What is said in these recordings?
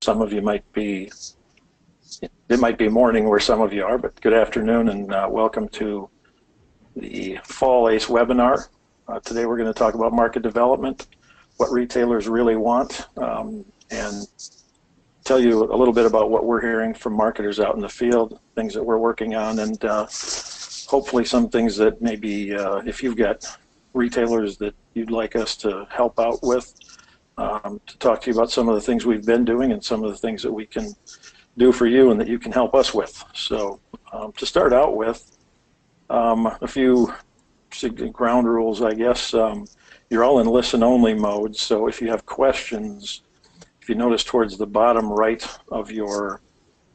some of you might be, it might be morning where some of you are, but good afternoon and welcome to the Fall ACE webinar. Today we're going to talk about market development, what retailers really want, and tell you a little bit about what we're hearing from marketers out in the field, things that we're working on, and hopefully some things that maybe if you've got retailers that you'd like us to help out with, to talk to you about some of the things we've been doing and some of the things that we can do for you and that you can help us with. So to start out with, a few ground rules, I guess. You're all in listen-only mode, so if you have questions, if you notice towards the bottom right of your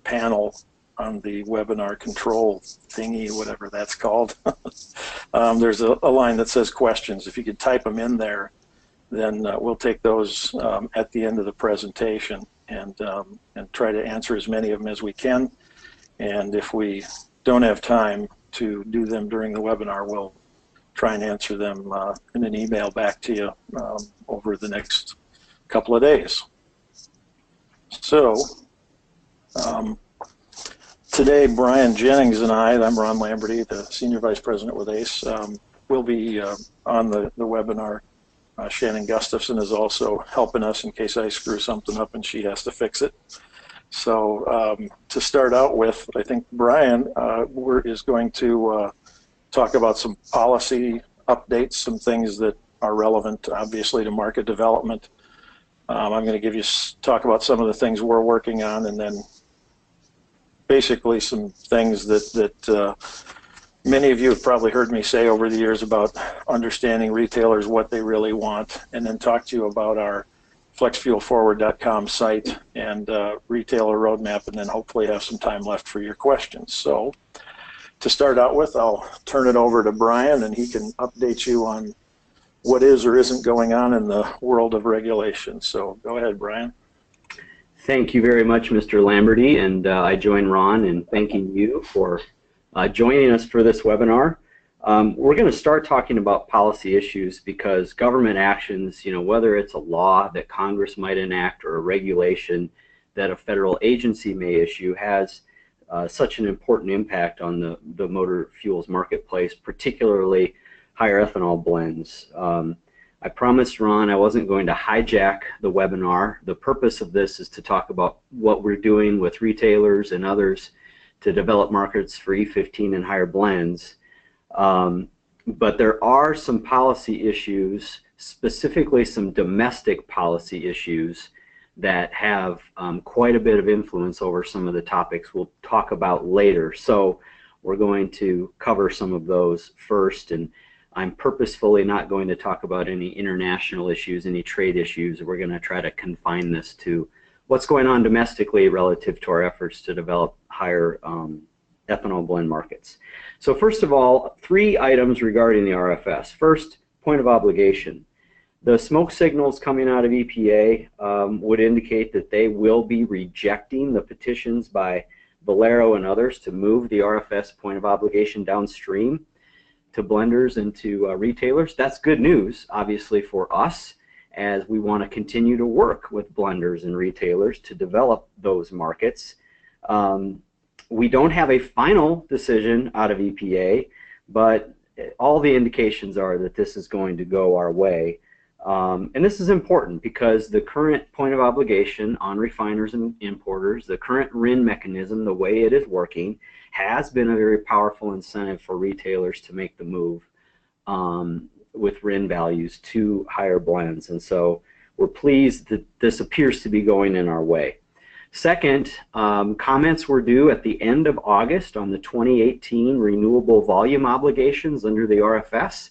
panel on the webinar control thingy, whatever that's called, there's a line that says questions. If you could type them in there, then we'll take those at the end of the presentation and try to answer as many of them as we can. And if we don't have time to do them during the webinar, we'll try and answer them in an email back to you over the next couple of days. So today, Brian Jennings and I'm Ron Lamberty, the Senior Vice President with ACE, will be on the webinar. Shannon Gustafson is also helping us in case I screw something up and she has to fix it. So to start out with, I think Brian is going to talk about some policy updates, some things that are relevant, obviously, to market development. I'm going to talk about some of the things we're working on, and then basically some things that many of you have probably heard me say over the years about understanding retailers, what they really want, and then talk to you about our flexfuelforward.com site and retailer roadmap, and then hopefully have some time left for your questions. So to start out with, I'll turn it over to Brian, and he can update you on what is or isn't going on in the world of regulation. So go ahead, Brian. Thank you very much, Mr. Lamberty, and I join Ron in thanking you for joining us for this webinar. We're going to start talking about policy issues because government actions, whether it's a law that Congress might enact or a regulation that a federal agency may issue, has such an important impact on the motor fuels marketplace, particularly higher ethanol blends. I promised Ron I wasn't going to hijack the webinar. The purpose of this is to talk about what we're doing with retailers and others to develop markets for E15 and higher blends. But there are some policy issues, specifically some domestic policy issues, that have quite a bit of influence over some of the topics we'll talk about later. So we're going to cover some of those first, and I'm purposefully not going to talk about any international issues, any trade issues. We're going to try to confine this to what's going on domestically relative to our efforts to develop higher ethanol blend markets. So first of all, 3 items regarding the RFS. First, point of obligation. The smoke signals coming out of EPA would indicate that they will be rejecting the petitions by Valero and others to move the RFS point of obligation downstream to blenders and to retailers. That's good news, obviously, for us, as we want to continue to work with blenders and retailers to develop those markets. We don't have a final decision out of EPA, but all the indications are that this is going to go our way. And this is important because the current point of obligation on refiners and importers, the current RIN mechanism, the way it is working, has been a very powerful incentive for retailers to make the move with RIN values to higher blends. And so we're pleased that this appears to be going in our way. Second, comments were due at the end of August on the 2018 renewable volume obligations under the RFS.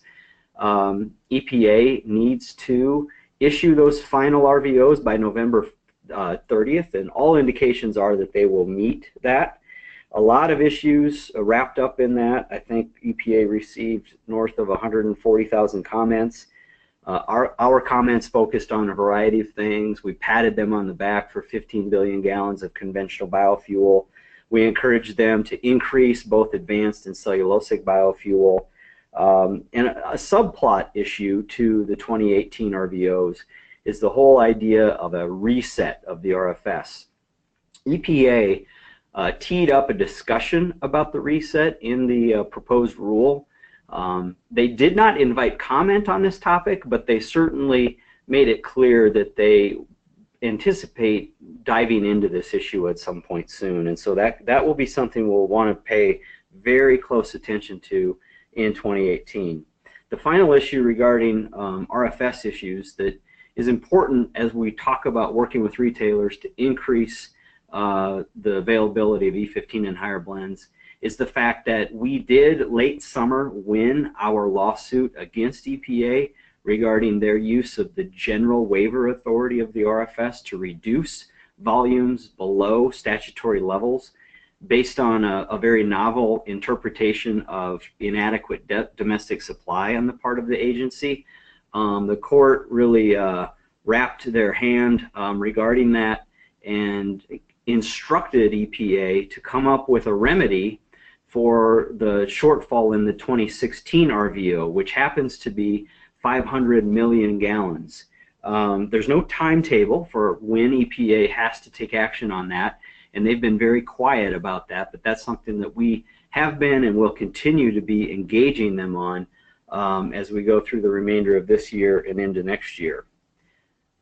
EPA needs to issue those final RVOs by November 30th, and all indications are that they will meet that. A lot of issues wrapped up in that. I think EPA received north of 140,000 comments. Our comments focused on a variety of things. We patted them on the back for 15 billion gallons of conventional biofuel. We encouraged them to increase both advanced and cellulosic biofuel. And a subplot issue to the 2018 RVOs is the whole idea of a reset of the RFS. EPA teed up a discussion about the reset in the proposed rule. They did not invite comment on this topic, but they certainly made it clear that they anticipate diving into this issue at some point soon, and so that will be something we'll want to pay very close attention to in 2018. The final issue regarding RFS issues that is important as we talk about working with retailers to increase the availability of E15 and higher blends is the fact that we did late summer win our lawsuit against EPA regarding their use of the general waiver authority of the RFS to reduce volumes below statutory levels based on a very novel interpretation of inadequate domestic supply on the part of the agency. The court really wrapped their hand regarding that and instructed EPA to come up with a remedy for the shortfall in the 2016 RVO, which happens to be 500 million gallons. There's no timetable for when EPA has to take action on that, and they've been very quiet about that, but that's something that we have been and will continue to be engaging them on as we go through the remainder of this year and into next year.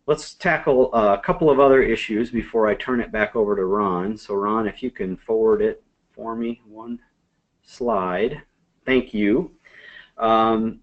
Let's tackle a couple of other issues before I turn it back over to Ron. So Ron, if you can forward it for me, one slide. Thank you. When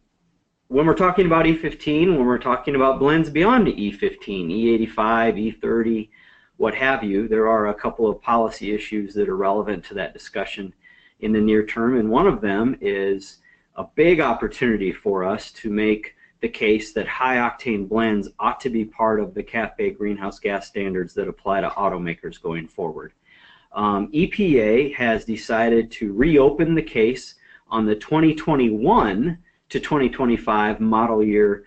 we're talking about E15, when we're talking about blends beyond E15, E85, E30, what have you, there are a couple of policy issues that are relevant to that discussion in the near term, and one of them is a big opportunity for us to make the case that high-octane blends ought to be part of the CAFE greenhouse gas standards that apply to automakers going forward. EPA has decided to reopen the case on the 2021 to 2025 model year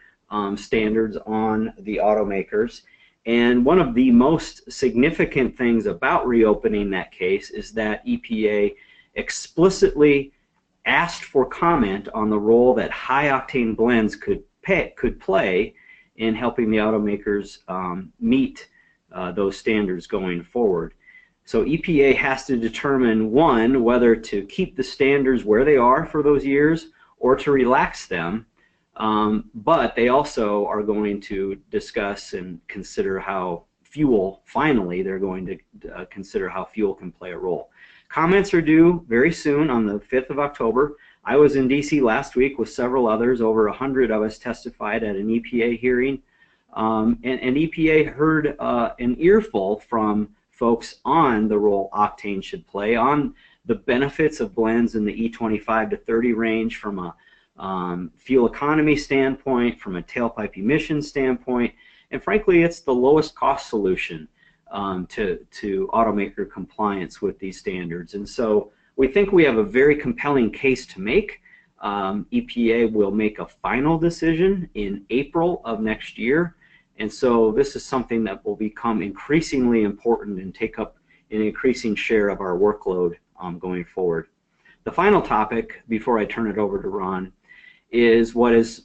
standards on the automakers. And one of the most significant things about reopening that case is that EPA explicitly asked for comment on the role that high-octane blends could play in helping the automakers meet those standards going forward. So EPA has to determine, one, whether to keep the standards where they are for those years or to relax them, but they also are going to discuss and consider how fuel, finally, they're going to consider how fuel can play a role. Comments are due very soon on the 5th of October. I was in DC last week with several others. Over 100 of us testified at an EPA hearing, and EPA heard an earful from folks on the role octane should play, on the benefits of blends in the E25 to 30 range from a fuel economy standpoint, from a tailpipe emission standpoint, and frankly, it's the lowest cost solution to automaker compliance with these standards. And so we think we have a very compelling case to make. EPA will make a final decision in April of next year, and so this is something that will become increasingly important and take up an increasing share of our workload going forward. The final topic, before I turn it over to Ron, is what has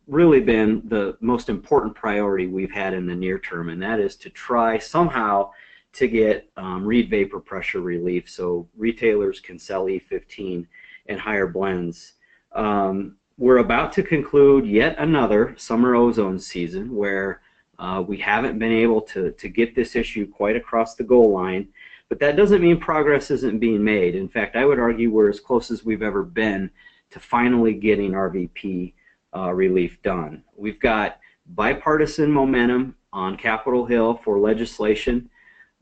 really been the most important priority we've had in the near term, and that is to try somehow to get reed vapor pressure relief so retailers can sell E15 and higher blends. We're about to conclude yet another summer ozone season where we haven't been able to get this issue quite across the goal line, but that doesn't mean progress isn't being made. In fact, I would argue we're as close as we've ever been to finally getting RVP relief done. We've got bipartisan momentum on Capitol Hill for legislation.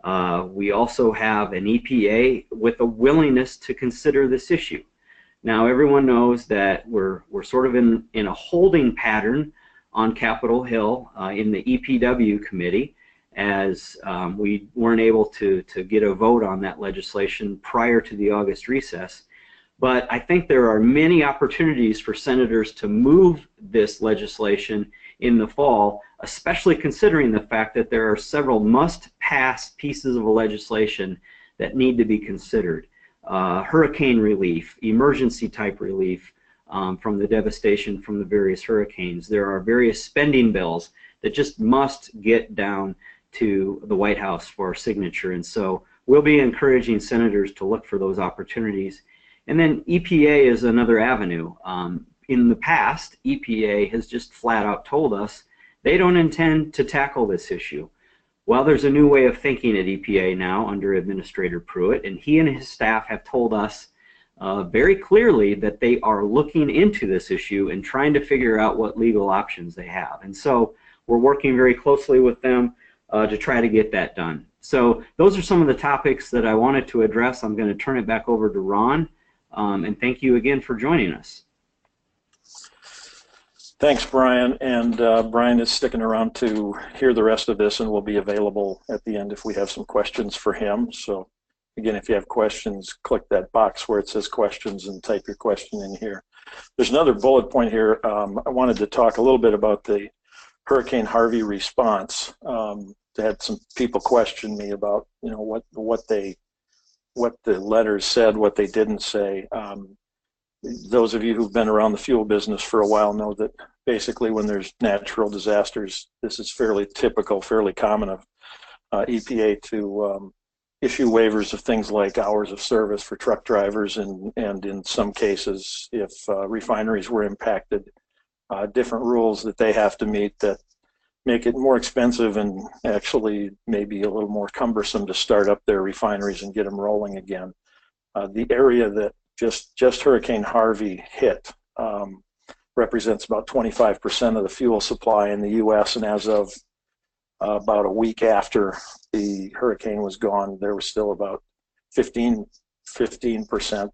We also have an EPA with a willingness to consider this issue. Now, everyone knows that we're sort of in a holding pattern on Capitol Hill in the EPW committee, as we weren't able to get a vote on that legislation prior to the August recess. But I think there are many opportunities for senators to move this legislation in the fall, especially considering the fact that there are several must-pass pieces of legislation that need to be considered. Hurricane relief, emergency type relief from the devastation from the various hurricanes. There are various spending bills that just must get down to the White House for signature. And so we'll be encouraging senators to look for those opportunities. And then EPA is another avenue. In the past, EPA has just flat out told us they don't intend to tackle this issue. Well, there's a new way of thinking at EPA now under Administrator Pruitt, and he and his staff have told us very clearly that they are looking into this issue and trying to figure out what legal options they have. And so we're working very closely with them to try to get that done. So those are some of the topics that I wanted to address. I'm going to turn it back over to Ron, and thank you again for joining us. Thanks, Brian. And Brian is sticking around to hear the rest of this and will be available at the end if we have some questions for him. So again, if you have questions, click that box where it says questions and type your question in here. There's another bullet point here. I wanted to talk a little bit about the Hurricane Harvey response. I had some people question me about, you know, what the letters said, what they didn't say. Those of you who've been around the fuel business for a while know that basically when there's natural disasters, this is fairly typical, fairly common of EPA to issue waivers of things like hours of service for truck drivers, and in some cases, if refineries were impacted, different rules that they have to meet that make it more expensive and actually maybe a little more cumbersome to start up their refineries and get them rolling again. The area that just Hurricane Harvey hit represents about 25% of the fuel supply in the U.S. and as of about a week after the hurricane was gone, there was still about 15%,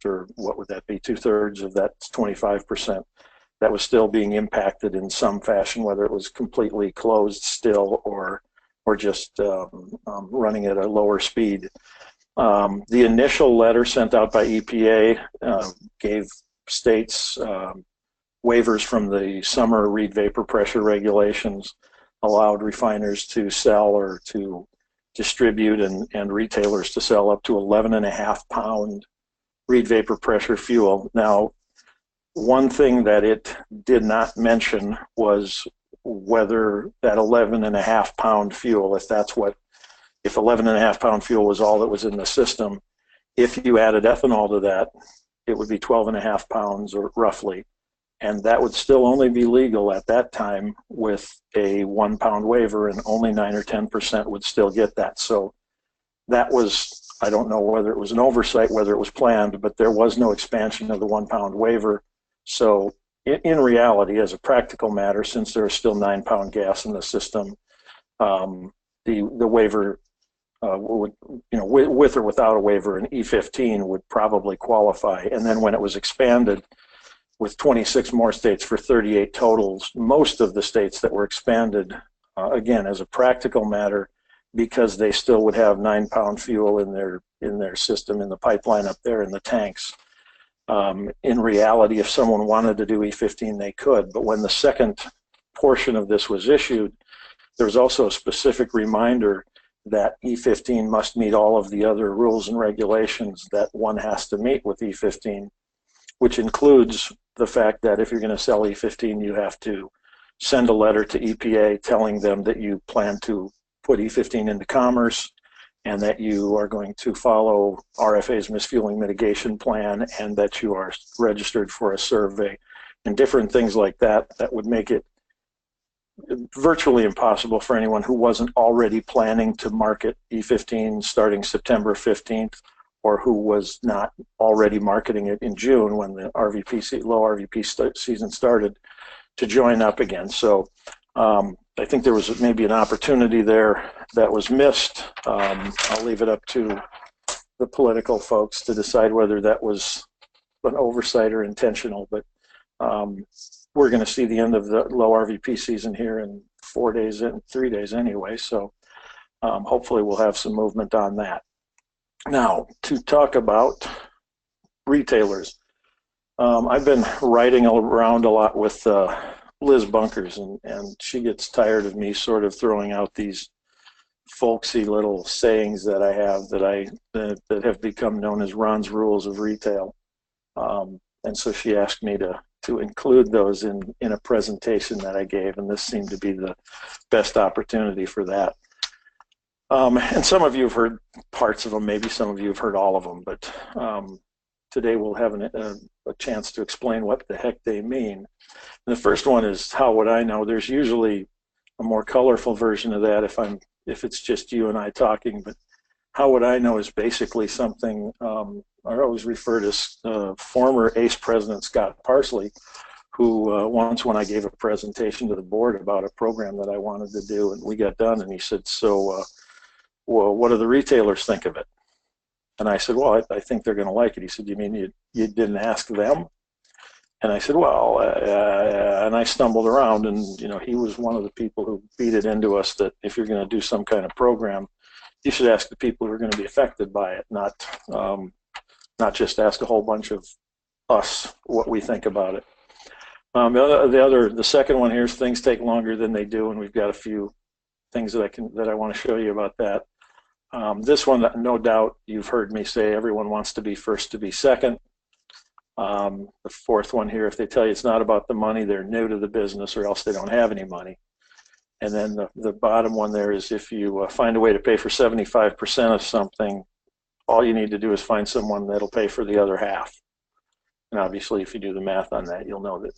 or what would that be, 2/3 of that 25% that was still being impacted in some fashion, whether it was completely closed still or just running at a lower speed. The initial letter sent out by EPA gave states waivers from the summer Reed vapor pressure regulations, allowed refiners to sell or to distribute and retailers to sell up to 11.5 pound Reed vapor pressure fuel. Now, one thing that it did not mention was whether that 11.5 pound fuel, if 11.5 pound fuel was all that was in the system, if you added ethanol to that, it would be 12.5 pounds or roughly. And that would still only be legal at that time with a 1 pound waiver, and only 9 or 10% would still get that. So that was, I don't know whether it was an oversight, whether it was planned, but there was no expansion of the 1 pound waiver. So in reality, as a practical matter, since there is still 9 pound gas in the system, the waiver would, you know, with or without a waiver, an E15 would probably qualify. And then when it was expanded with 26 more states for 38 totals, most of the states that were expanded, again, as a practical matter, because they still would have 9 pound fuel in their system, in the pipeline up there in the tanks. In reality, if someone wanted to do E15, they could. But when the second portion of this was issued, there was also a specific reminder that E15 must meet all of the other rules and regulations that one has to meet with E15, which includes the fact that if you're going to sell E15, you have to send a letter to EPA telling them that you plan to put E15 into commerce and that you are going to follow RFA's misfueling mitigation plan and that you are registered for a survey and different things like that that would make it virtually impossible for anyone who wasn't already planning to market E15 starting September 15th, or who was not already marketing it in June when the low RVP season started, to join up again. So I think there was maybe an opportunity there that was missed. I'll leave it up to the political folks to decide whether that was an oversight or intentional, but we're going to see the end of the low RVP season here in 4 days, 3 days anyway, so hopefully we'll have some movement on that. Now, to talk about retailers, I've been riding around a lot with Liz Bunkers, and she gets tired of me sort of throwing out these folksy little sayings that I have that have become known as Ron's rules of retail. And so she asked me to to include those in a presentation that I gave, and this seemed to be the best opportunity for that. And some of you have heard parts of them, maybe some of you have heard all of them, but today we'll have a chance to explain what the heck they mean. And the first one is, how would I know? There's usually a more colorful version of that if it's just you and I talking, but how would I know is basically something I always refer to former ACE President Scott Parsley, who once when I gave a presentation to the board about a program that I wanted to do, and we got done, and he said, so well, what do the retailers think of it? And I said, well, I think they're going to like it. He said, you mean you didn't ask them? And I said, well, and I stumbled around, and he was one of the people who beat it into us that if you're going to do some kind of program, you should ask the people who are going to be affected by it, not just ask a whole bunch of us what we think about it. The second one here is things take longer than they do, and we've got a few things that I want to show you about that. This one, no doubt, you've heard me say everyone wants to be first to be second. The fourth one here, if they tell you it's not about the money, they're new to the business, or else they don't have any money. And then the bottom one there is, if you find a way to pay for 75% of something, all you need to do is find someone that'll pay for the other half. And obviously, if you do the math on that, you'll know that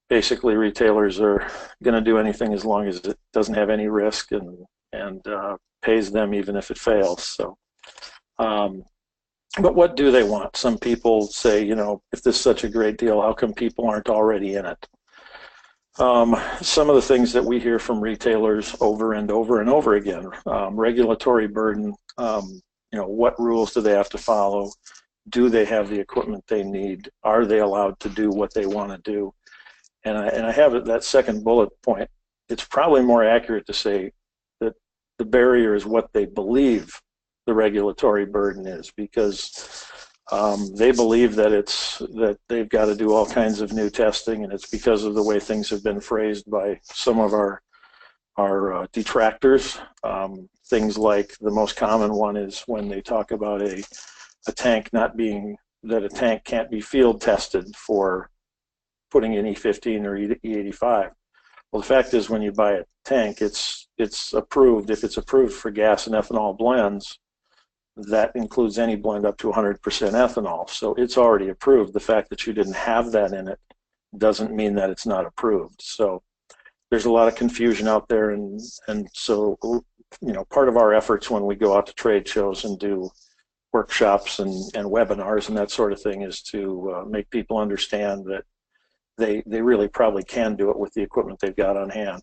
basically retailers are going to do anything as long as it doesn't have any risk and pays them even if it fails. So, but what do they want? Some people say, if this is such a great deal, how come people aren't already in it? Some of the things that we hear from retailers over and over and over again: regulatory burden. What rules do they have to follow? Do they have the equipment they need? Are they allowed to do what they want to do? And I have that second bullet point. It's probably more accurate to say that the barrier is what they believe the regulatory burden is, because they believe that they've got to do all kinds of new testing, and it's because of the way things have been phrased by some of our detractors. Things like the most common one is when they talk about a tank that a tank can't be field tested for putting in E15 or E85. Well, the fact is, when you buy a tank, it's approved. If it's approved for gas and ethanol blends, that includes any blend up to 100% ethanol. So it's already approved. The fact that you didn't have that in it doesn't mean that it's not approved. So there's a lot of confusion out there, and so part of our efforts when we go out to trade shows and do workshops and webinars and that sort of thing is to make people understand that they really probably can do it with the equipment they've got on hand.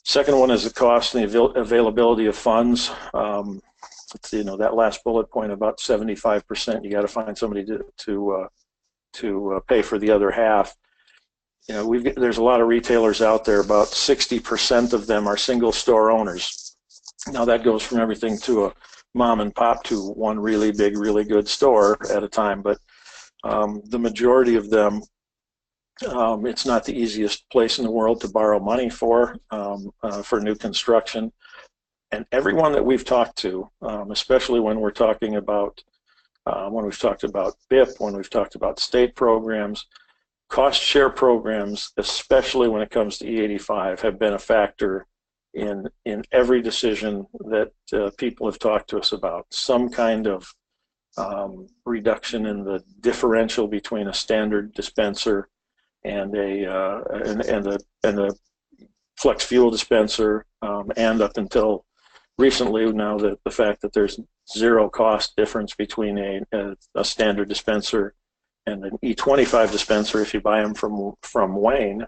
Second one is the cost and the availability of funds. That last bullet point about 75%, you got to find somebody to pay for the other half. There's a lot of retailers out there. About 60% of them are single store owners. Now that goes from everything to a mom and pop to one really big, really good store at a time. But the majority of them, it's not the easiest place in the world to borrow money for new construction. And everyone that we've talked to, especially when we're talking about, when we've talked about BIP, when we've talked about state programs, cost share programs, especially when it comes to E85, have been a factor in every decision that people have talked to us about. Some kind of reduction in the differential between a standard dispenser and a flex fuel dispenser, and up until recently now the fact that there's zero cost difference between a standard dispenser and an E25 dispenser if you buy them from Wayne.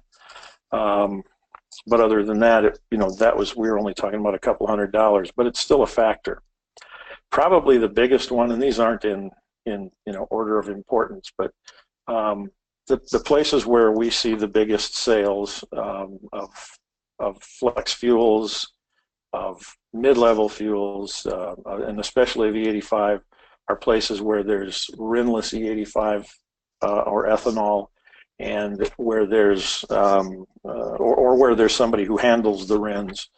But other than that, we were only talking about a couple $100, but it's still a factor. Probably the biggest one, and these aren't in order of importance, but the places where we see the biggest sales of flex fuels, of mid-level fuels, and especially the E85, are places where there's RINless E85 or ethanol, and where there's or where there's somebody who handles the RINs.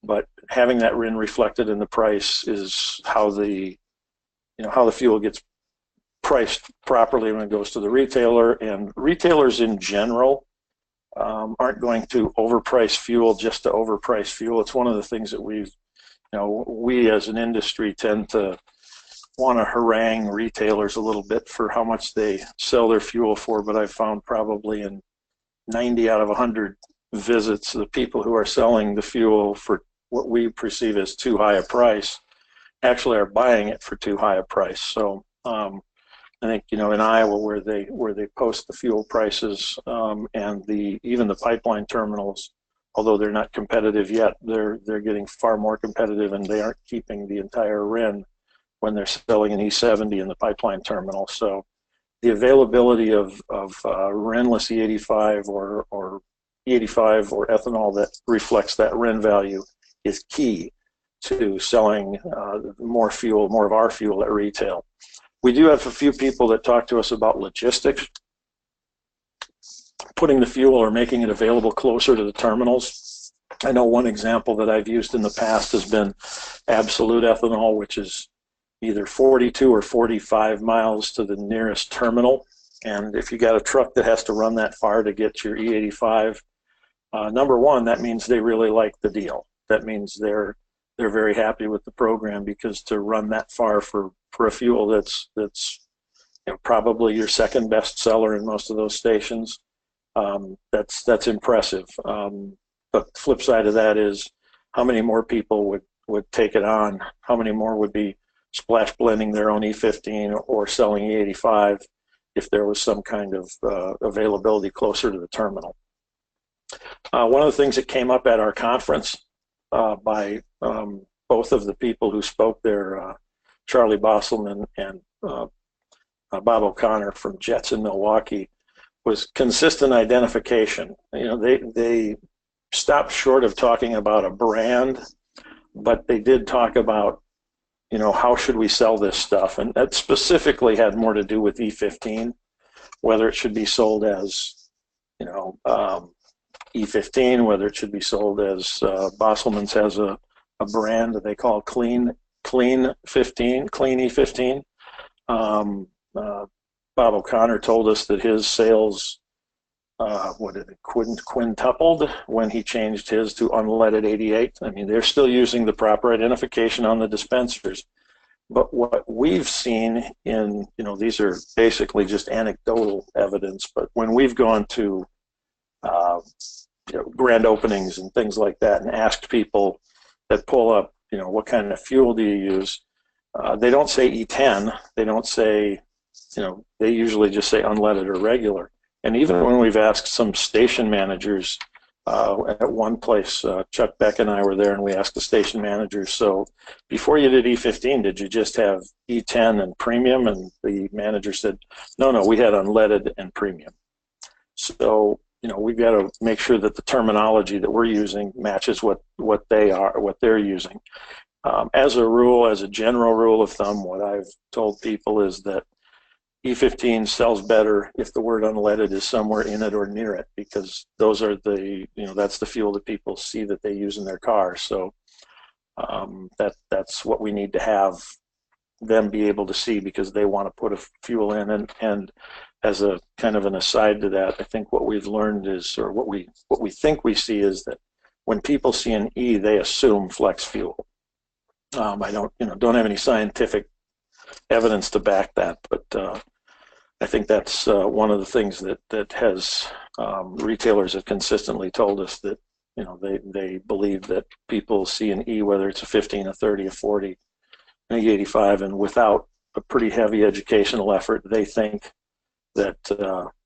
But having that RIN reflected in the price is how the fuel gets priced properly when it goes to the retailer, and retailers in general aren't going to overprice fuel just to overprice fuel. It's one of the things that we as an industry tend to want to harangue retailers a little bit for how much they sell their fuel for, but I've found probably in 90 out of 100 visits, the people who are selling the fuel for what we perceive as too high a price actually are buying it for too high a price. So I think, in Iowa, where they post the fuel prices, and even the pipeline terminals, although they're not competitive yet, they're getting far more competitive, and they aren't keeping the entire RIN when they're selling an E70 in the pipeline terminal. So the availability of RINless E85 or E85 or ethanol that reflects that RIN value is key to selling more of our fuel at retail. We do have a few people that talk to us about logistics, putting the fuel or making it available closer to the terminals. I know one example that I've used in the past has been Absolute Ethanol, which is either 42 or 45 miles to the nearest terminal. And if you got a truck that has to run that far to get your E85, number one, that means they really like the deal. That means they're very happy with the program, because to run that far for a fuel that's probably your second best seller in most of those stations, that's impressive. But the flip side of that is, how many more people would take it on? How many more would be splash blending their own E15 or selling E85 if there was some kind of availability closer to the terminal? One of the things that came up at our conference by both of the people who spoke there, Charlie Bosselman and Bob O'Connor from Jets in Milwaukee, was consistent identification. They stopped short of talking about a brand, but they did talk about, how should we sell this stuff? And that specifically had more to do with E15, whether it should be sold as, E15, whether it should be sold as Bosselman's has a brand that they call Clean E15. Bob O'Connor told us that his sales quintupled when he changed his to unleaded 88. I mean, they're still using the proper identification on the dispensers. But what we've seen in, these are basically just anecdotal evidence, but when we've gone to grand openings and things like that and asked people that pull up, what kind of fuel do you use? They don't say E10. They don't say, they usually just say unleaded or regular. And even when we've asked some station managers, at one place, Chuck Beck and I were there, and we asked the station managers, so before you did E15, did you just have E10 and premium? And the manager said, no, we had unleaded and premium. So, we've got to make sure that the terminology that we're using matches what they're using. As a general rule of thumb, what I've told people is that E15 sells better if the word unleaded is somewhere in it or near it, because those are that's the fuel that people see that they use in their cars. So that's what we need to have them be able to see, because they want to put a fuel in. And as a kind of an aside to that, I think what we've learned is, or what we think we see, is that when people see an E, they assume flex fuel. I don't have any scientific evidence to back that, but I think that's one of the things that has retailers have consistently told us, that they believe that people see an E, whether it's a 15, a 30, a 40, an E85, and without a pretty heavy educational effort, they think that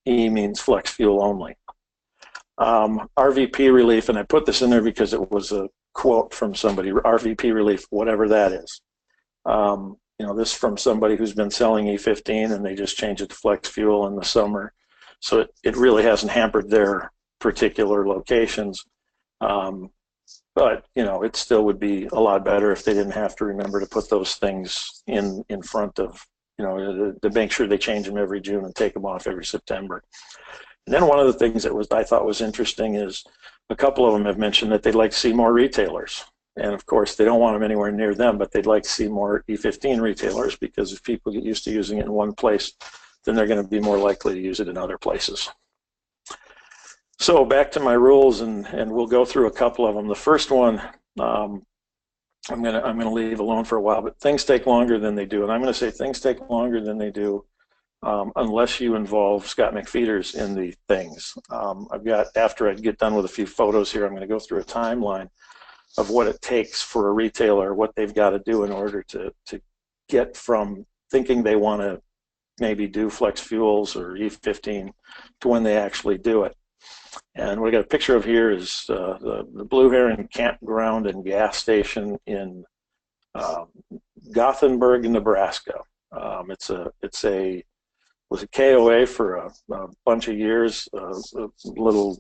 E means flex fuel only. RVP relief, and I put this in there because it was a quote from somebody, RVP relief, whatever that is. This from somebody who's been selling E15, and they just changed it to flex fuel in the summer. So it really hasn't hampered their particular locations. But, it still would be a lot better if they didn't have to remember to put those things in front of, to make sure they change them every June and take them off every September. And then one of the things that I thought was interesting is a couple of them have mentioned that they'd like to see more retailers. And of course, they don't want them anywhere near them, but they'd like to see more E15 retailers, because if people get used to using it in one place, then they're going to be more likely to use it in other places. So back to my rules, and we'll go through a couple of them. The first one, I'm gonna leave alone for a while, but things take longer than they do, and I'm going to say things take longer than they do unless you involve Scott McFeeters in the things. I've got, after I get done with a few photos here, I'm going to go through a timeline of what it takes for a retailer, what they've got to do in order to get from thinking they want to maybe do flex fuels or E15 to when they actually do it. And what I got a picture of here is the Blue Heron Campground and Gas Station in Gothenburg, Nebraska. It was a KOA for a bunch of years, a little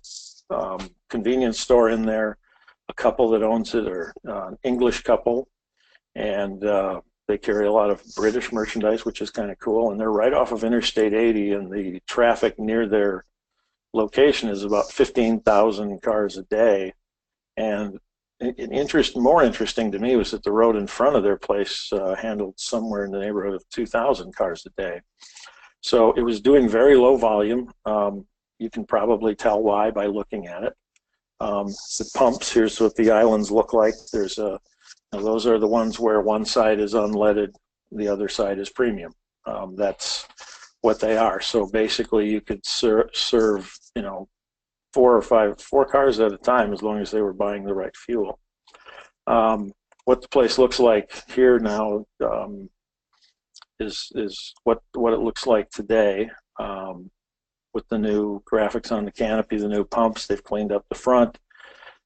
convenience store in there. A couple that owns it are an English couple, and they carry a lot of British merchandise, which is kind of cool. And they're right off of Interstate 80, and the traffic near their location is about 15,000 cars a day. And more interesting to me was that the road in front of their place handled somewhere in the neighborhood of 2,000 cars a day. So it was doing very low volume. You can probably tell why by looking at it. The pumps, here's what the islands look like. Those are the ones where one side is unleaded, the other side is premium. That's what they are. So basically you could serve, 4 cars at a time, as long as they were buying the right fuel. What the place looks like here now is what it looks like today. With the new graphics on the canopy, the new pumps, they've cleaned up the front.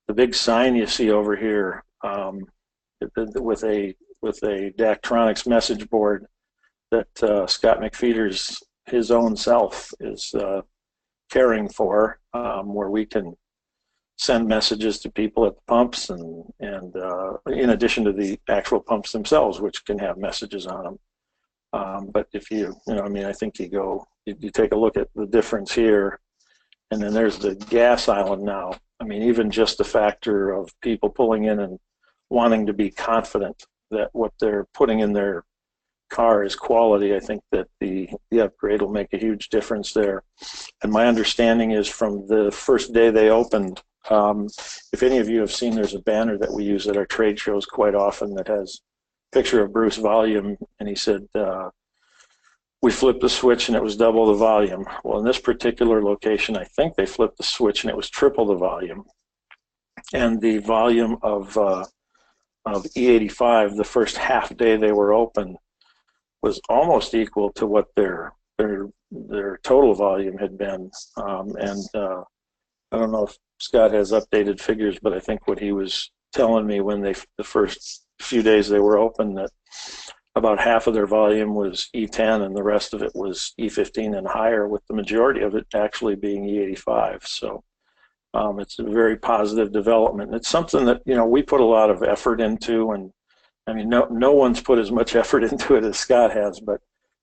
The big sign you see over here with a Daktronics message board that Scott McFeeters, his own self, is caring for, where we can send messages to people at the pumps, and in addition to the actual pumps themselves, which can have messages on them. But if I think you take a look at the difference here, and then there's the gas island now. I mean, even just the factor of people pulling in and wanting to be confident that what they're putting in their car is quality, I think that the upgrade will make a huge difference there. And my understanding is from the first day they opened, if any of you have seen, there's a banner that we use at our trade shows quite often that has a picture of Bruce Volume, and he said, we flipped the switch and it was double the volume. Well, in this particular location, I think they flipped the switch and it was triple the volume. And the volume of E85, the first half day they were open, was almost equal to what their total volume had been. I don't know if Scott has updated figures, but I think what he was telling me when the first few days they were open, that about half of their volume was E10 and the rest of it was E15 and higher, with the majority of it actually being E85. So it's a very positive development. It's something that we put a lot of effort into, and I mean no one's put as much effort into it as Scott has. But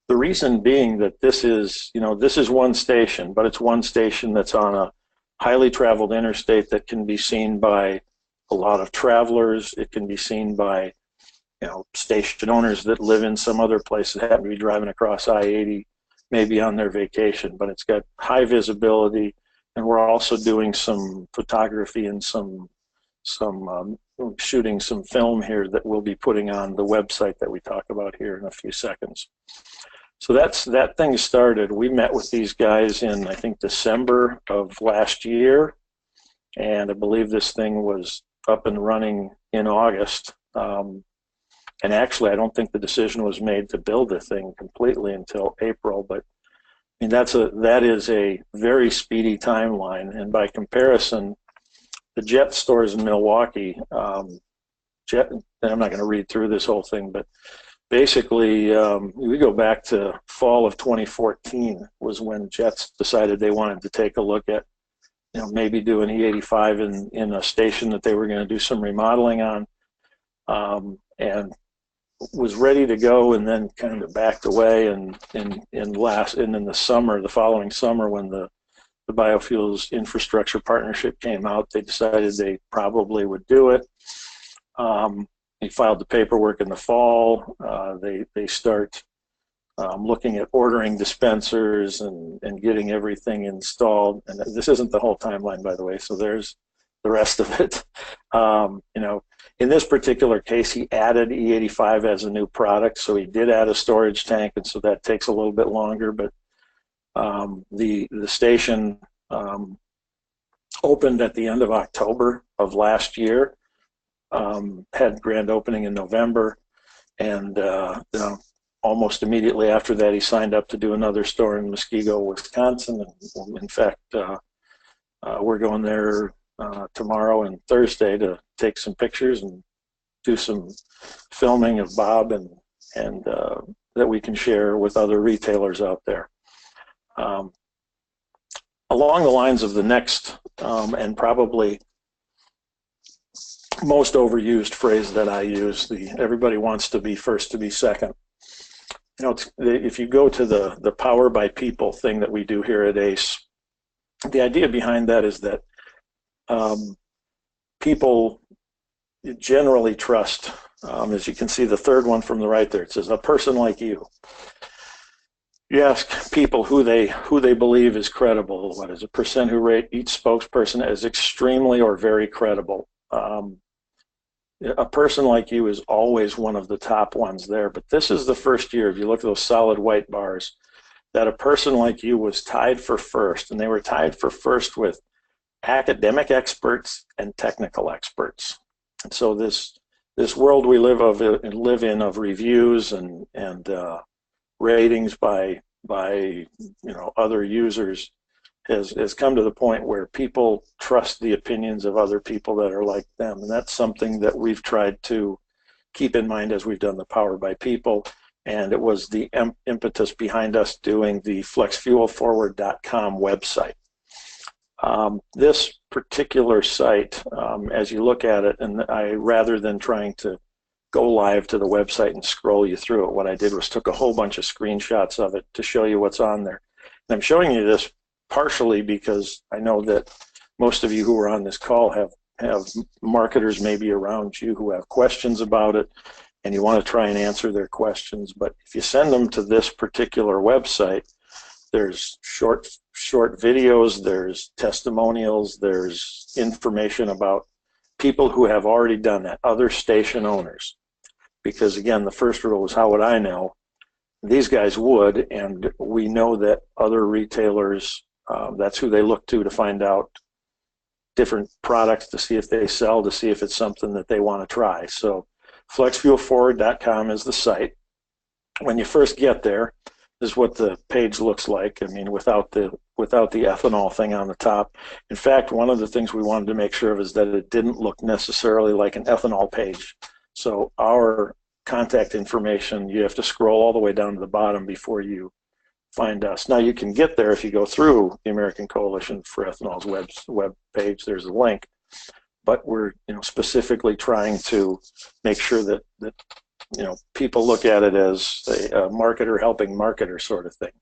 the reason being that this is one station, but it's one station that's on a highly traveled interstate that can be seen by a lot of travelers. It can be seen by station owners that live in some other place that happen to be driving across I-80, maybe on their vacation. But it's got high visibility, and we're also doing some photography and some shooting some film here that we'll be putting on the website that we talk about here in a few seconds. So that thing started. We met with these guys in, I think, December of last year, and I believe this thing was up and running in August. And actually, I don't think the decision was made to build the thing completely until April. But I mean, that is a very speedy timeline. And by comparison, the Jet stores in Milwaukee, Jet, and I'm not going to read through this whole thing, but basically, we go back to fall of 2014 was when Jets decided they wanted to take a look at, maybe do an E85 in a station that they were going to do some remodeling on, and was ready to go, and then kind of backed away. And in the summer, the following summer, when the biofuels infrastructure partnership came out, they decided they probably would do it. He filed the paperwork in the fall. They start looking at ordering dispensers and getting everything installed. And this isn't the whole timeline, by the way, so there's the rest of it. You know, in this particular case, he added E85 as a new product, so he did add a storage tank, and so that takes a little bit longer. But the station opened at the end of October of last year, had grand opening in November, and you know, almost immediately after that, he signed up to do another store in Muskego, Wisconsin. And in fact, we're going there tomorrow and Thursday to take some pictures and do some filming of Bob and that we can share with other retailers out there. Along the lines of the next and probably most overused phrase that I use, everybody wants to be first to be second. You know, if you go to the Power by People thing that we do here at ACE, the idea behind that is that people generally trust, as you can see the third one from the right there, it says a person like you. You ask people who they believe is credible. What is a percent who rate each spokesperson as extremely or very credible? A person like you is always one of the top ones there, but this is the first year, if you look at those solid white bars, that a person like you was tied for first, and they were tied for first with academic experts and technical experts. And so this world we live in of reviews and ratings by you know, other users has come to the point where people trust the opinions of other people that are like them, and that's something that we've tried to keep in mind as we've done the Power by People. And it was the impetus behind us doing the flexfuelforward.com website. This particular site, as you look at it, and rather than trying to go live to the website and scroll you through it, what I did was took a whole bunch of screenshots of it to show you what's on there. And I'm showing you this partially because I know that most of you who are on this call have marketers maybe around you who have questions about it, and you want to try and answer their questions. But if you send them to this particular website, there's short videos, there's testimonials, there's information about people who have already done that, other station owners. Because again, the first rule is, how would I know? These guys would, and we know that other retailers, that's who they look to find out different products, to see if they sell, to see if it's something that they want to try. So flexfuelforward.com is the site. When you first get there, this is what the page looks like. I mean, without the ethanol thing on the top. In fact, one of the things we wanted to make sure of is that it didn't look necessarily like an ethanol page. So our contact information, you have to scroll all the way down to the bottom before you find us. Now you can get there if you go through the American Coalition for Ethanol's web page. There's a link, but we're specifically trying to make sure that people look at it as a marketer helping marketer sort of thing.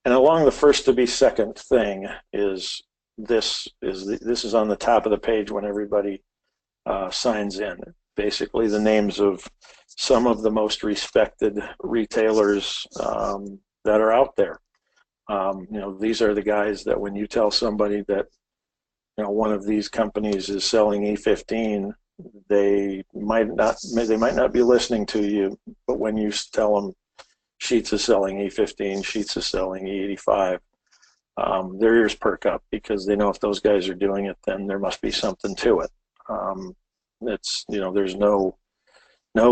And along the first to be second thing is this is on the top of the page when everybody signs in. Basically the names of some of the most respected retailers that are out there. These are the guys that when you tell somebody that one of these companies is selling E15, they might not be listening to you, but when you tell them Sheetz is selling E15, Sheetz is selling E85, their ears perk up because they know if those guys are doing it, then there must be something to it. It's there's no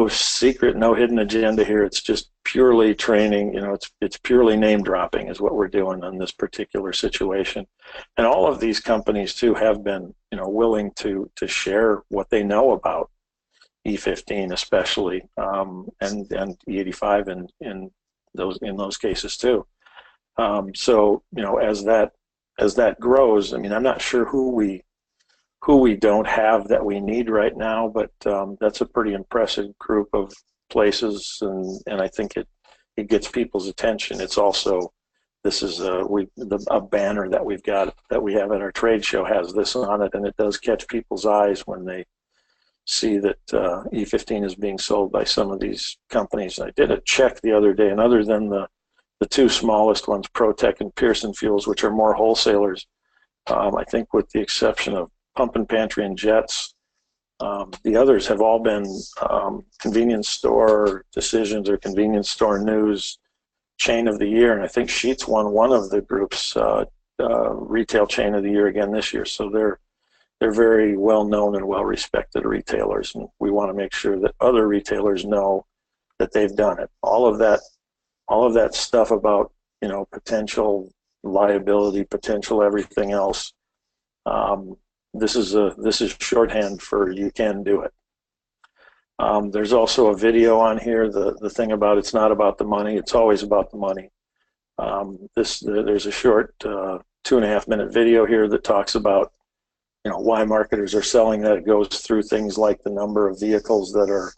secret, no hidden agenda here. It's just purely training. It's purely name dropping is what we're doing on this particular situation. And all of these companies too have been willing to share what they know about E15 especially, and E85 in those cases too. So as that grows, I mean, I'm not sure who we don't have that we need right now, but that's a pretty impressive group of places, and I think it gets people's attention. It's also, this is a banner that we have at our trade show has this on it, and it does catch people's eyes when they see that E15 is being sold by some of these companies. I did a check the other day, and other than the two smallest ones, ProTech and Pearson Fuels, which are more wholesalers, I think with the exception of Pump and Pantry and Jets, the others have all been convenience store decisions or convenience store news chain of the year, and I think Sheetz won one of the group's retail chain of the year again this year. So they're very well known and well respected retailers, and we want to make sure that other retailers know that they've done it. All of that stuff about, you know, potential liability, potential everything else. This is shorthand for you can do it. There's also a video on here. The thing about it's not about the money. It's always about the money. There's a short 2.5 minute video here that talks about, you know, why marketers are selling that. It goes through things like the number of vehicles that are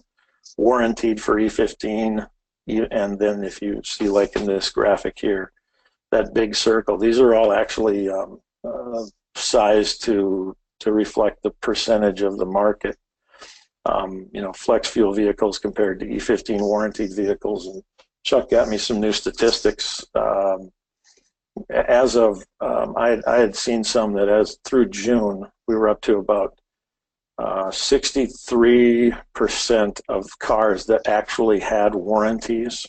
warrantied for E15, and then if you see, like in this graphic here, that big circle, these are all actually sized to reflect the percentage of the market. You know, flex fuel vehicles compared to E15 warranted vehicles. And Chuck got me some new statistics. As of, I had seen some that as through June, we were up to about 63% of cars that actually had warranties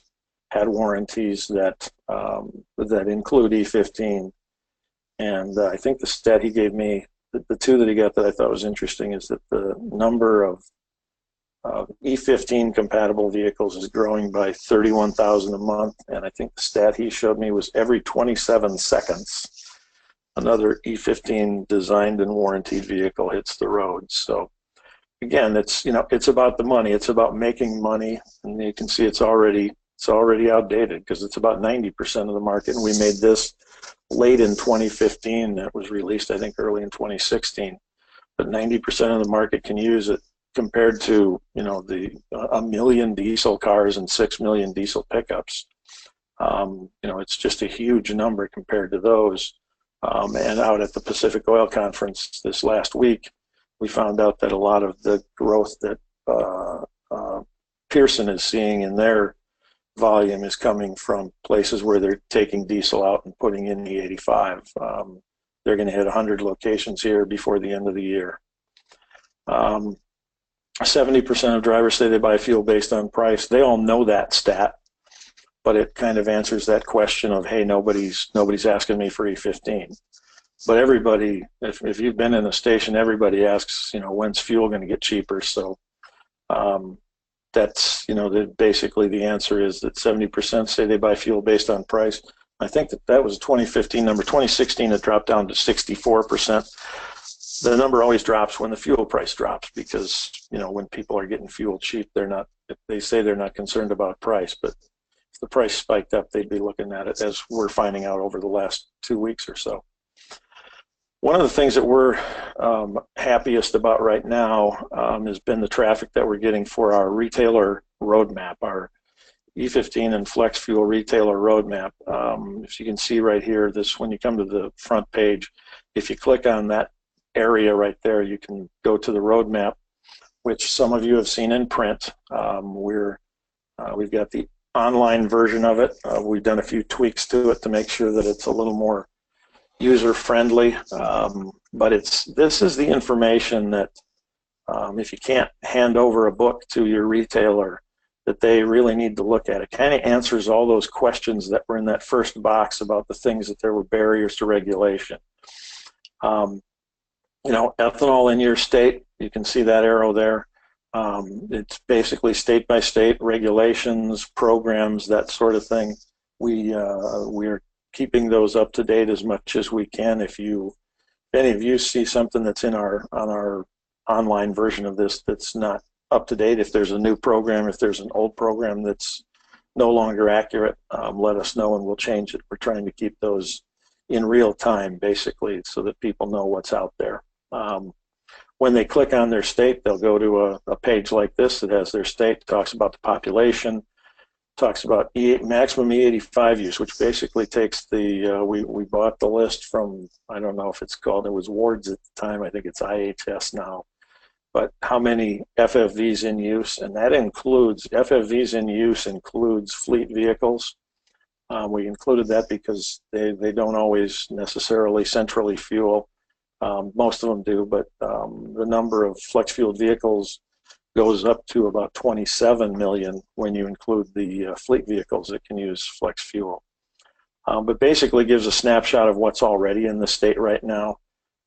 that that include E15. And I think the stat he gave me, the two that he got that I thought was interesting, is that the number of E15 compatible vehicles is growing by 31,000 a month, and I think the stat he showed me was every 27 seconds another E15 designed and warranted vehicle hits the road. So again, it's, you know, it's about the money. It's about making money, and you can see it's already outdated because it's about 90% of the market, and we made this late in 2015. It was released, I think, early in 2016, but 90% of the market can use it, compared to, you know, the 1 million diesel cars and 6 million diesel pickups. You know, it's just a huge number compared to those. And out at the Pacific Oil Conference this last week, we found out that a lot of the growth that Pearson is seeing in their volume is coming from places where they're taking diesel out and putting in the 85. They're going to hit 100 locations here before the end of the year. 70% of drivers say they buy fuel based on price. They all know that stat, but it kind of answers that question of, hey, nobody's asking me for E15. But everybody, if you've been in a station, everybody asks, you know, when's fuel going to get cheaper? So that's, you know, basically the answer is that 70% say they buy fuel based on price. I think that was a 2015 number. 2016 it dropped down to 64%. The number always drops when the fuel price drops, because, you know, when people are getting fuel cheap, they say they're not concerned about price, but if the price spiked up, they'd be looking at it, as we're finding out over the last 2 weeks or so. One of the things that we're happiest about right now has been the traffic that we're getting for our retailer roadmap, our E15 and flex fuel retailer roadmap. If you can see right here, when you come to the front page, if you click on that area right there, you can go to the roadmap, which some of you have seen in print. We've got the online version of it. We've done a few tweaks to it to make sure that it's a little more user-friendly, but this is the information that if you can't hand over a book to your retailer, that they really need to look at. It kind of answers all those questions that were in that first box about the things that there were barriers to regulation. You know, ethanol in your state, you can see that arrow there. It's basically state by state regulations, programs, that sort of thing. We're keeping those up to date as much as we can. If any of you see something that's on our online version of this that's not up to date, if there's a new program, if there's an old program that's no longer accurate, let us know and we'll change it. We're trying to keep those in real time, basically, so that people know what's out there. When they click on their state, they'll go to a page like this that has their state, talks about the population, talks about maximum E85 use, which basically takes we bought the list from, I don't know if it's called, it was Wards at the time, I think it's IHS now. but how many FFVs in use, and that includes, FFVs in use includes fleet vehicles. We included that because they don't always necessarily centrally fuel. Most of them do, but the number of flex-fueled vehicles goes up to about 27 million when you include the fleet vehicles that can use flex fuel. But basically gives a snapshot of what's already in the state right now.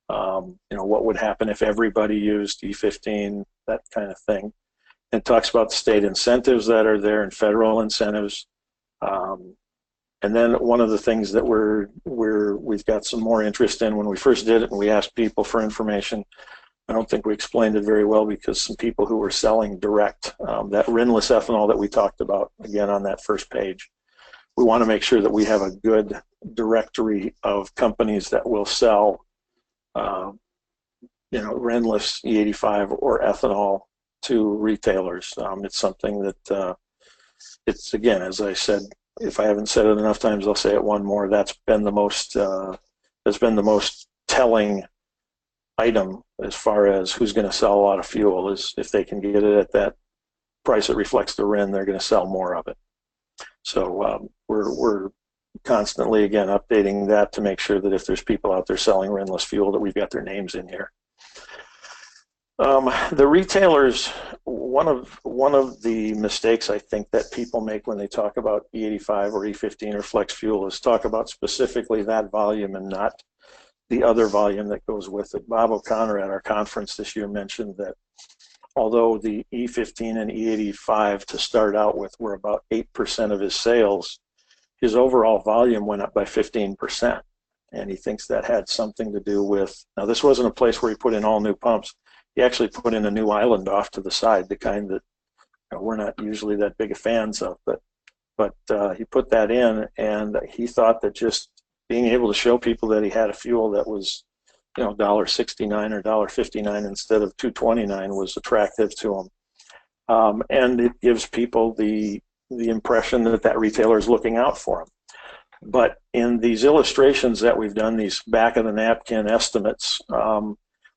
What would happen if everybody used E15, that kind of thing. It talks about the state incentives that are there and federal incentives. And then one of the things that we've got some more interest in, when we first did it and we asked people for information, I don't think we explained it very well because some people who were selling direct, that rinless ethanol that we talked about, again, on that first page, we want to make sure that we have a good directory of companies that will sell, rinless E85 or ethanol to retailers. It's something that, it's, again, as I said, if I haven't said it enough times, I'll say it one more. That's been the most telling item as far as who's going to sell a lot of fuel, is if they can get it at that price that reflects the RIN, they're going to sell more of it. So we're constantly, again, updating that to make sure that if there's people out there selling RINless fuel, that we've got their names in here. The retailers, one of the mistakes I think that people make when they talk about E85 or E15 or flex fuel is talk about specifically that volume and not the other volume that goes with it. Bob O'Connor at our conference this year mentioned that although the E15 and E85 to start out with were about 8% of his sales, his overall volume went up by 15%. And he thinks that had something to do with, now this wasn't a place where he put in all new pumps. He actually put in a new island off to the side, the kind that we're not usually that big of fans of, but he put that in, and he thought that just being able to show people that he had a fuel that was, $1.69 or $1.59 instead of $2.29 was attractive to him. And it gives people the impression that retailer is looking out for them. But in these illustrations that we've done, these back of the napkin estimates,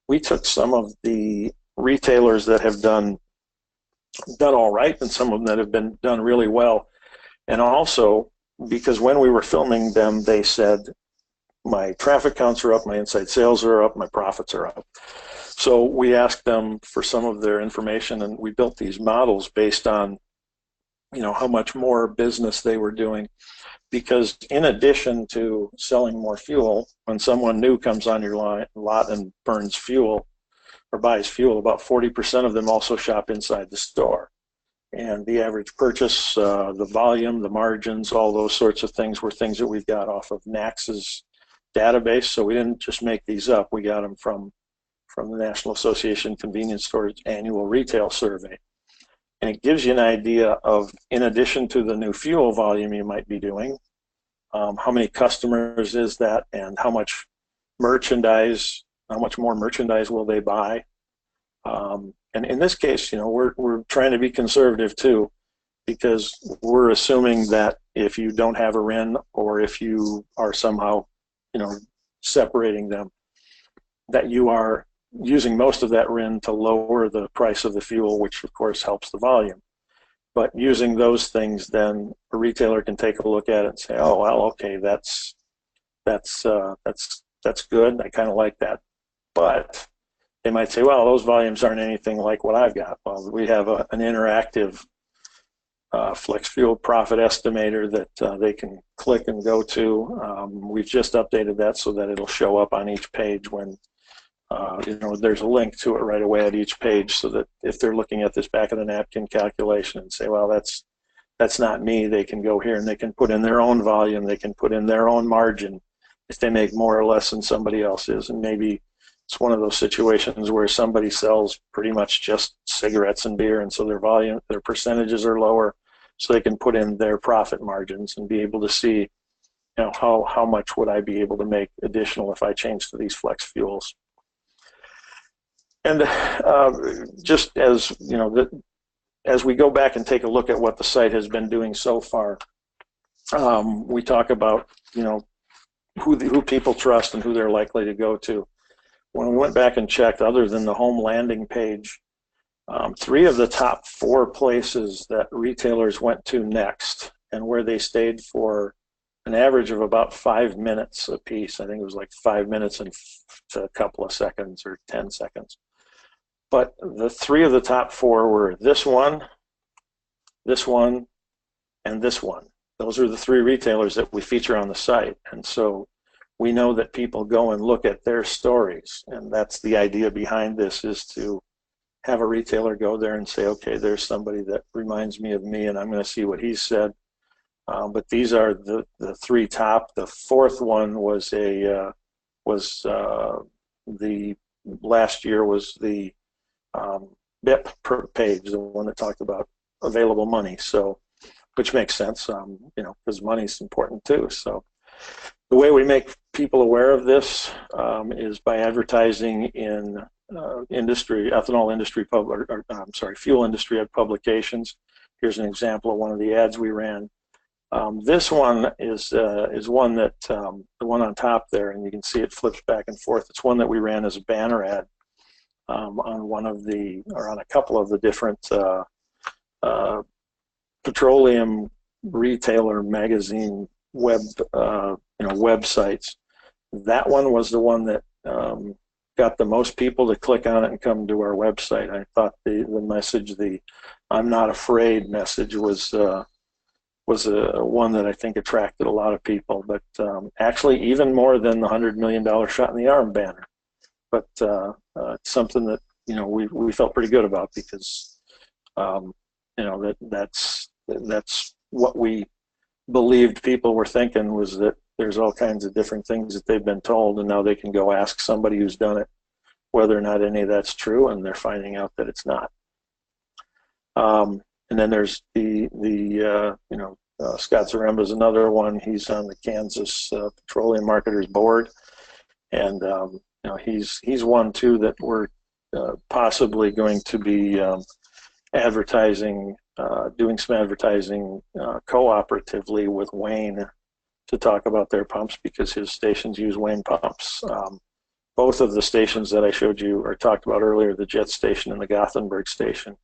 we took some of the retailers that have done all right and some of them that have been done really well. And also, because when we were filming them, they said, my traffic counts are up, my inside sales are up, my profits are up. So we asked them for some of their information, and we built these models based on, how much more business they were doing. Because in addition to selling more fuel, when someone new comes on your lot and burns fuel or buys fuel, about 40% of them also shop inside the store. And the average purchase, the volume, the margins, all those sorts of things were things that we've got off of NACS's database. So we didn't just make these up. We got them from the National Association of Convenience Stores annual retail survey. And it gives you an idea of, in addition to the new fuel volume you might be doing, how many customers is that, and how much merchandise, how much more merchandise will they buy. And in this case, we're trying to be conservative too, because we're assuming that if you don't have a RIN, or if you are somehow, separating them, that you are using most of that RIN to lower the price of the fuel, which of course helps the volume. But using those things, then a retailer can take a look at it and say, oh, well, okay, that's good. I kind of like that. But they might say, well, those volumes aren't anything like what I've got. Well, we have an interactive flex fuel profit estimator that they can click and go to. We've just updated that so that it'll show up on each page when there's a link to it right away at each page, so that if they're looking at this back of the napkin calculation and say, well, that's not me, they can go here and they can put in their own volume, they can put in their own margin if they make more or less than somebody else is. And maybe it's one of those situations where somebody sells pretty much just cigarettes and beer, and so their percentages are lower, so they can put in their profit margins and be able to see, how much would I be able to make additional if I change to these flex fuels. And just as as we go back and take a look at what the site has been doing so far, we talk about who people trust and who they're likely to go to. when we went back and checked, other than the home landing page, 3 of the top 4 places that retailers went to next and where they stayed for an average of about 5 minutes a piece. I think it was like 5 minutes and a couple of seconds or 10 seconds. But the 3 of the top 4 were this one, and this one. Those are the 3 retailers that we feature on the site. And so we know that people go and look at their stories. And that's the idea behind this, is to have a retailer go there and say, okay, there's somebody that reminds me of me, and I'm going to see what he said. But these are the 3 top. The 4th one was the last year was the BIP per page, the one that talked about available money. So, which makes sense, you know, because money is important too. So, the way we make people aware of this is by advertising in ethanol industry fuel industry publications. Here's an example of one of the ads we ran. This one is one that the one on top there, and you can see it flips back and forth. It's one that we ran as a banner ad on a couple of the different petroleum retailer magazine websites. That one was the one that got the most people to click on it and come to our website. I thought the message, the "I'm not afraid" message, was one that I think attracted a lot of people. But actually, even more than the $100 million shot in the arm banner. But it's something that, you know, we felt pretty good about, because you know, that's what we believed people were thinking, was that there's all kinds of different things that they've been told, and now they can go ask somebody who's done it whether or not any of that's true, and they're finding out that it's not. And then there's Scott Zaremba is another one. He's on the Kansas Petroleum Marketers Board, and you know, he's one too that we're possibly going to be advertising, doing some advertising cooperatively with Wayne to talk about their pumps, because his stations use Wayne pumps. Both of the stations that I showed you or talked about earlier, the Jet station and the Gothenburg station,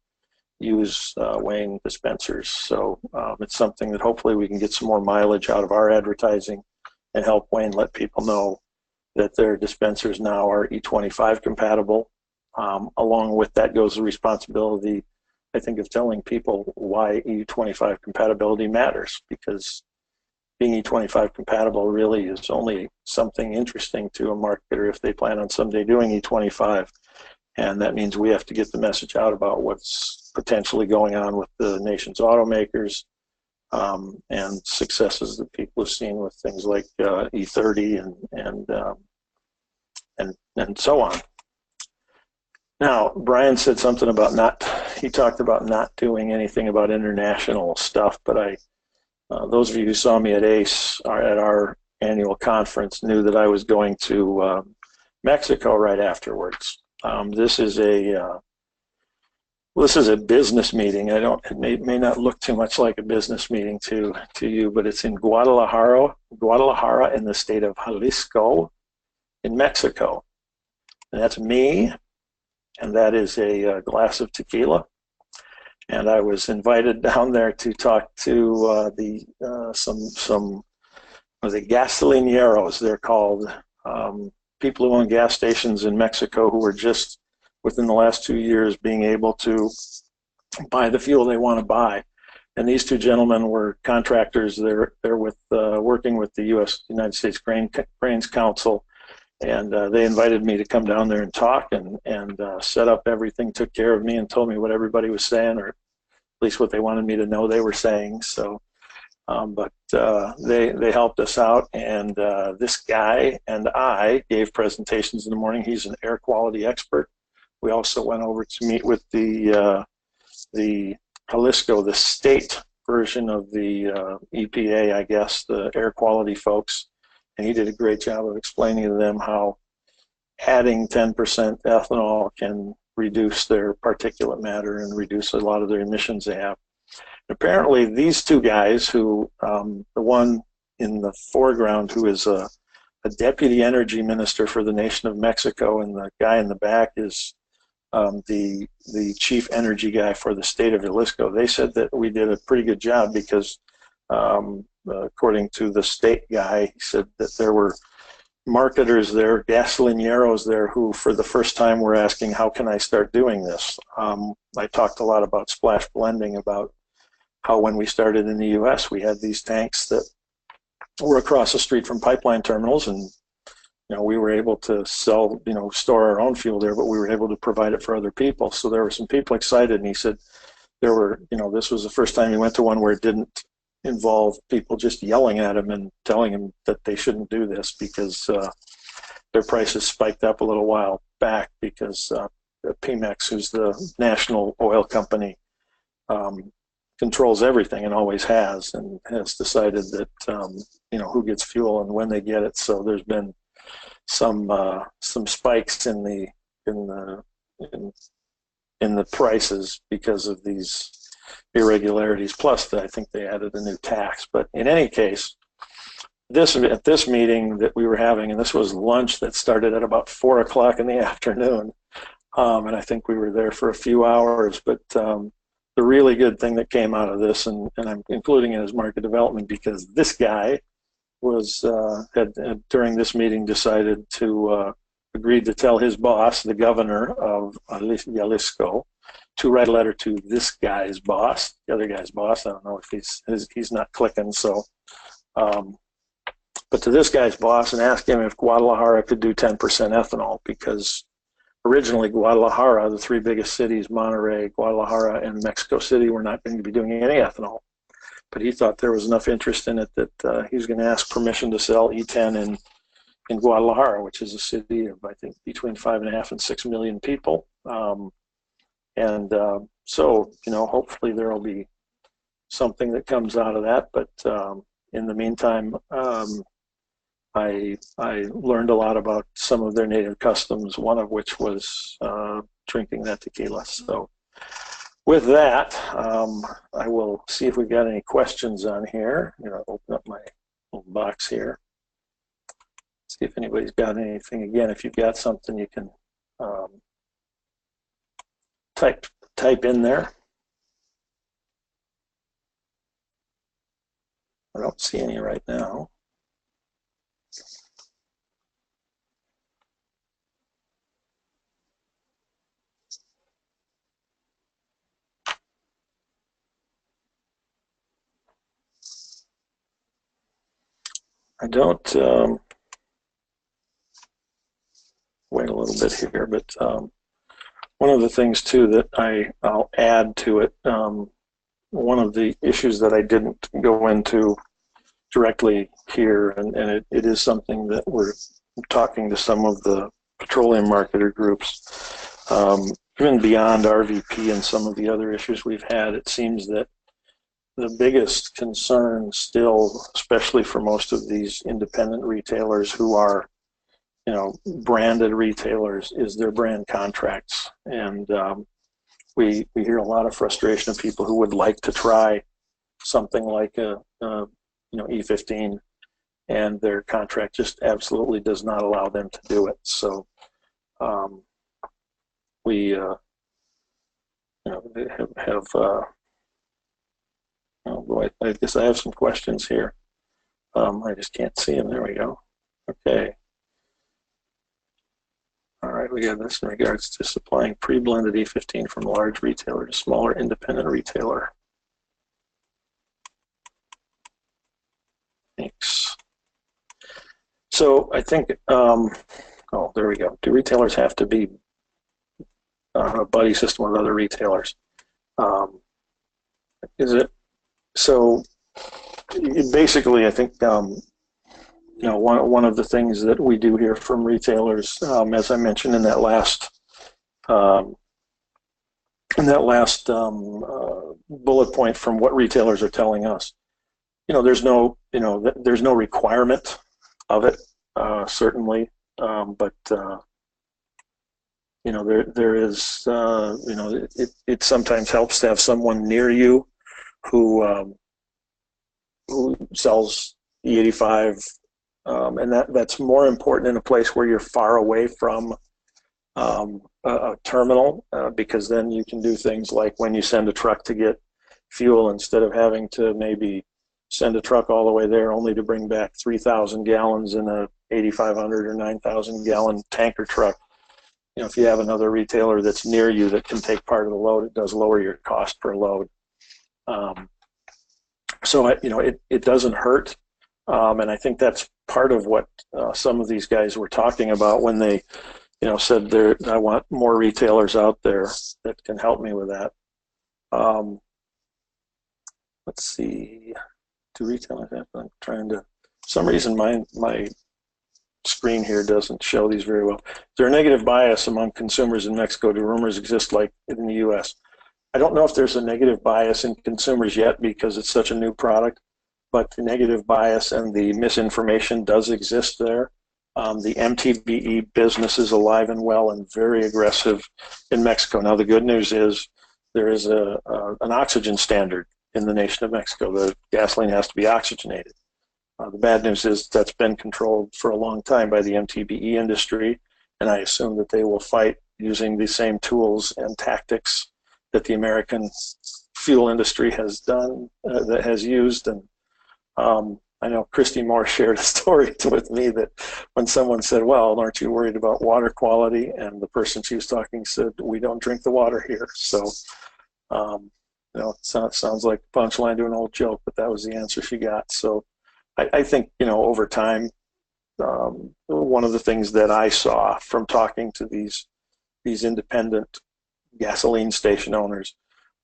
use Wayne dispensers. So it's something that hopefully we can get some more mileage out of our advertising and help Wayne let people know that their dispensers now are E25 compatible. Along with that goes the responsibility, I think, of telling people why E25 compatibility matters, because being E25 compatible really is only something interesting to a marketer if they plan on someday doing E25. And that means we have to get the message out about what's potentially going on with the nation's automakers, and successes that people have seen with things like E30 and so on. Now, Brian said something about he talked about not doing anything about international stuff, but those of you who saw me at ACE, at our annual conference, knew that I was going to Mexico right afterwards. This is a business meeting. It may not look too much like a business meeting to you, but it's in Guadalajara in the state of Jalisco in Mexico. And that's me, and that is a glass of tequila. And I was invited down there to talk to some of the gasolineros, they're called, people who own gas stations in Mexico, who were just within the last 2 years being able to buy the fuel they want to buy. And these 2 gentlemen were contractors. They're working with the United States Grains Council, and they invited me to come down there and talk and set up everything, took care of me, and told me what everybody was saying, or at least what they wanted me to know they were saying. So, but they helped us out, and this guy and I gave presentations in the morning. He's an air quality expert. We also went over to meet with the Jalisco, the state version of the EPA, I guess, the air quality folks, and he did a great job of explaining to them how adding 10% ethanol can reduce their particulate matter and reduce a lot of their emissions they have. Apparently, these 2 guys, who the one in the foreground, who is a a deputy energy minister for the nation of Mexico, and the guy in the back is the chief energy guy for the state of Jalisco. They said that we did a pretty good job because, according to the state guy, he said that there were marketers there, gasolineros there, who for the first time were asking, how can I start doing this? I talked a lot about splash blending, about how when we started in the U.S., we had these tanks that were across the street from pipeline terminals, and we were able to sell, store our own fuel there, but we were able to provide it for other people. So there were some people excited, and he said this was the first time he went to one where it didn't involve people just yelling at him and telling him that they shouldn't do this because their prices spiked up a little while back because Pemex, who's the national oil company, controls everything and always has, and has decided that who gets fuel and when they get it. So there's been some spikes in the prices because of these irregularities. Plus, I think they added a new tax. But in any case, at this meeting that we were having, and this was lunch that started at about 4 o'clock in the afternoon, and I think we were there for a few hours. But the really good thing that came out of this, and I'm including it as market development because this guy had during this meeting decided to agreed to tell his boss, the governor of Jalisco, to write a letter to this guy's boss, the other guy's boss. I don't know if he's not clicking. So, but to this guy's boss, and ask him if Guadalajara could do 10% ethanol, because originally Guadalajara, the three biggest cities, Monterrey, Guadalajara, and Mexico City, were not going to be doing any ethanol. But he thought there was enough interest in it that he was going to ask permission to sell E10 in Guadalajara, which is a city of, I think, between 5.5 and 6 million people. So, hopefully there will be something that comes out of that. But in the meantime, I learned a lot about some of their native customs, one of which was drinking that tequila. So with that, I will see if we've got any questions on here. Open up my little box here. See if anybody's got anything. Again, if you've got something, you can type in there. I don't see any right now. I don't, wait a little bit here, but one of the things too that I'll add to it, one of the issues that I didn't go into directly here, and it is something that we're talking to some of the petroleum marketer groups, even beyond RVP and some of the other issues we've had, it seems that the biggest concern still, especially for most of these independent retailers who are, branded retailers, is their brand contracts. And we hear a lot of frustration of people who would like to try something like a E15, and their contract just absolutely does not allow them to do it. So we have oh boy, I guess I have some questions here. I just can't see them. There we go. Okay. All right, we got this in regards to supplying pre-blended E15 from large retailer to smaller independent retailer. Thanks. So I think, oh, there we go. Do retailers have to be a buddy system with other retailers? Is it? So basically, I think one of the things that we do hear from retailers, as I mentioned in that last bullet point from what retailers are telling us, there's no requirement of it, certainly, but there is, it sometimes helps to have someone near you who sells E85 And that's more important in a place where you're far away from a terminal, because then you can do things like when you send a truck to get fuel, instead of having to maybe send a truck all the way there only to bring back 3,000 gallons in a 8,500 or 9,000 gallon tanker truck. You know, if you have another retailer that's near you that can take part of the load, it does lower your cost per load. So it doesn't hurt, and I think that's part of what some of these guys were talking about when they, said I want more retailers out there that can help me with that. Let's see, do retailers have? I'm trying to. For some reason, my screen here doesn't show these very well. Is there a negative bias among consumers in Mexico? Do rumors exist like in the U.S.? I don't know if there's a negative bias in consumers yet because it's such a new product, but the negative bias and the misinformation does exist there. The MTBE business is alive and well and very aggressive in Mexico. Now, the good news is there is an oxygen standard in the nation of Mexico. The gasoline has to be oxygenated. The bad news is that's been controlled for a long time by the MTBE industry, and I assume that they will fight using the same tools and tactics that the American fuel industry has done, that has used. And I know Christy Moore shared a story with me that when someone said, well, aren't you worried about water quality? And the person she was talking said, we don't drink the water here. So, it sounds like a punchline to an old joke, but that was the answer she got. So I think, over time, one of the things that I saw from talking to these independent gasoline station owners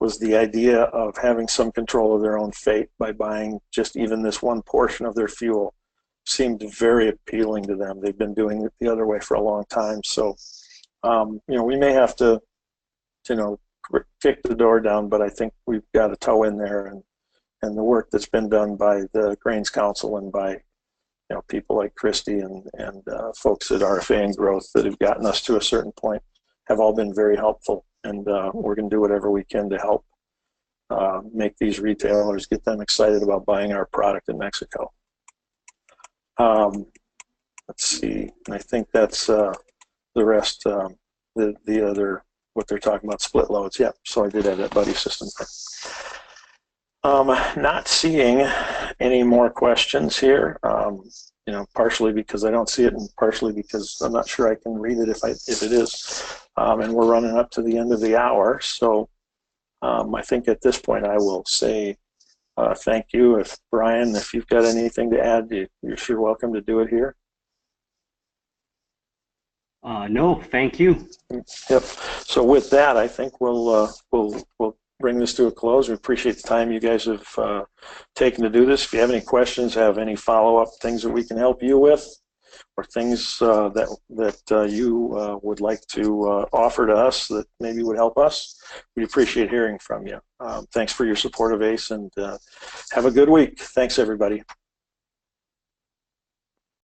was the idea of having some control of their own fate by buying just even this one portion of their fuel seemed very appealing to them. They've been doing it the other way for a long time. So, we may have to, kick the door down, but I think we've got a toe in there, and the work that's been done by the Grains Council and by people like Christy and folks at RFA and Growth that have gotten us to a certain point have all been very helpful. And we're going to do whatever we can to help make these retailers, get them excited about buying our product in Mexico. Let's see. I think that's the rest. The other, what they're talking about, split loads. Yeah, so I did have that buddy system thing. Not seeing any more questions here. Partially because I don't see it, and partially because I'm not sure I can read it if it is. And we're running up to the end of the hour, so I think at this point I will say thank you. Brian, if you've got anything to add, you're sure welcome to do it here. No, thank you. Yep. So with that, I think we'll bring this to a close. We appreciate the time you guys have taken to do this. If you have any questions, have any follow-up things that we can help you with, or things that you would like to offer to us that maybe would help us, we appreciate hearing from you. Thanks for your support of ACE, and have a good week. Thanks, everybody.